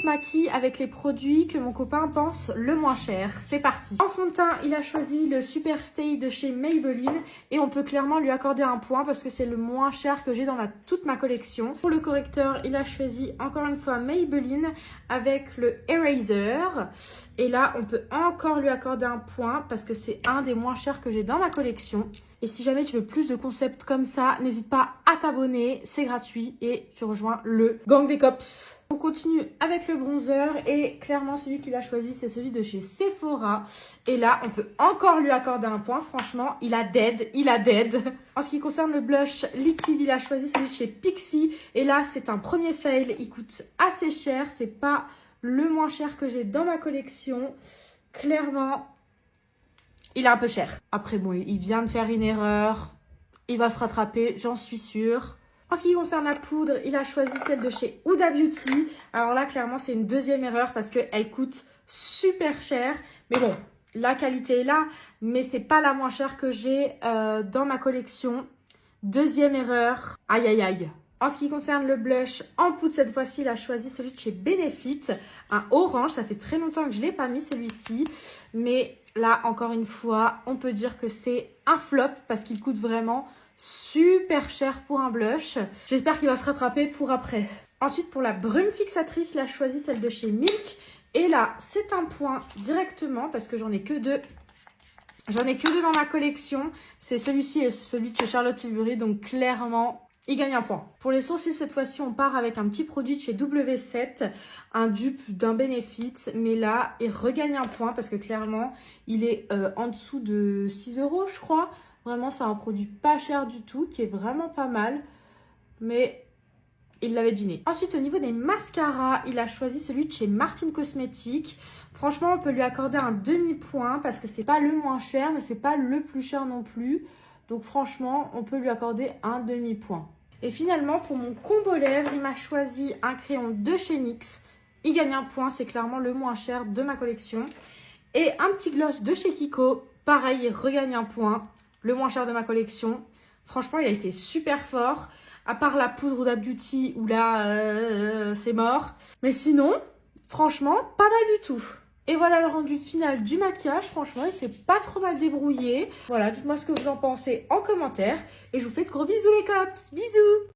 se maquille avec les produits que mon copain pense le moins cher. C'est parti. En fond de teint, il a choisi le Super Stay de chez Maybelline et on peut clairement lui accorder un point parce que c'est le moins cher que j'ai dans toute ma collection. Pour le correcteur, il a choisi encore une fois Maybelline avec le Eraser. Et là, on peut encore lui accorder un point parce que c'est un des moins chers que j'ai dans ma collection. Et si jamais tu veux plus de concepts comme ça, n'hésite pas à t'abonner, c'est gratuit et tu rejoins le gang des cops. On continue avec le bronzer et clairement celui qu'il a choisi c'est celui de chez Sephora. Et là on peut encore lui accorder un point, franchement il a dead. En ce qui concerne le blush liquide, il a choisi celui de chez Pixi. Et là c'est un premier fail, il coûte assez cher, c'est pas le moins cher que j'ai dans ma collection. Clairement, il est un peu cher. Après bon, il vient de faire une erreur, il va se rattraper, j'en suis sûre. En ce qui concerne la poudre, il a choisi celle de chez Huda Beauty. Alors là, clairement, c'est une deuxième erreur parce qu'elle coûte super cher. Mais bon, la qualité est là, mais c'est pas la moins chère que j'ai dans ma collection. Deuxième erreur, aïe aïe aïe. En ce qui concerne le blush en poudre, cette fois-ci, il a choisi celui de chez Benefit, un orange. Ça fait très longtemps que je ne l'ai pas mis, celui-ci. Mais là, encore une fois, on peut dire que c'est un flop parce qu'il coûte vraiment super cher pour un blush. J'espère qu'il va se rattraper pour après. Ensuite, pour la brume fixatrice, il a choisi celle de chez Milk. Et là, c'est un point directement parce que j'en ai que deux. J'en ai que deux dans ma collection. C'est celui-ci et celui de chez Charlotte Tilbury. Donc, clairement, il gagne un point. Pour les sourcils, cette fois-ci, on part avec un petit produit de chez W7. Un dupe d'un Benefit. Mais là, il regagne un point parce que clairement, il est en dessous de 6 €, je crois. Vraiment, c'est un produit pas cher du tout, qui est vraiment pas mal. Mais il l'avait dîné. Ensuite, au niveau des mascaras, il a choisi celui de chez Martin Cosmetics. Franchement, on peut lui accorder un demi-point parce que c'est pas le moins cher, mais c'est pas le plus cher non plus. Donc franchement, on peut lui accorder un demi-point. Et finalement, pour mon combo lèvres, il m'a choisi un crayon de chez NYX. Il gagne un point, c'est clairement le moins cher de ma collection. Et un petit gloss de chez Kiko. Pareil, il regagne un point. Le moins cher de ma collection. Franchement, il a été super fort. À part la poudre Huda Beauty où là, c'est mort. Mais sinon, franchement, pas mal du tout. Et voilà le rendu final du maquillage. Franchement, il s'est pas trop mal débrouillé. Voilà, dites-moi ce que vous en pensez en commentaire. Et je vous fais de gros bisous les cops. Bisous!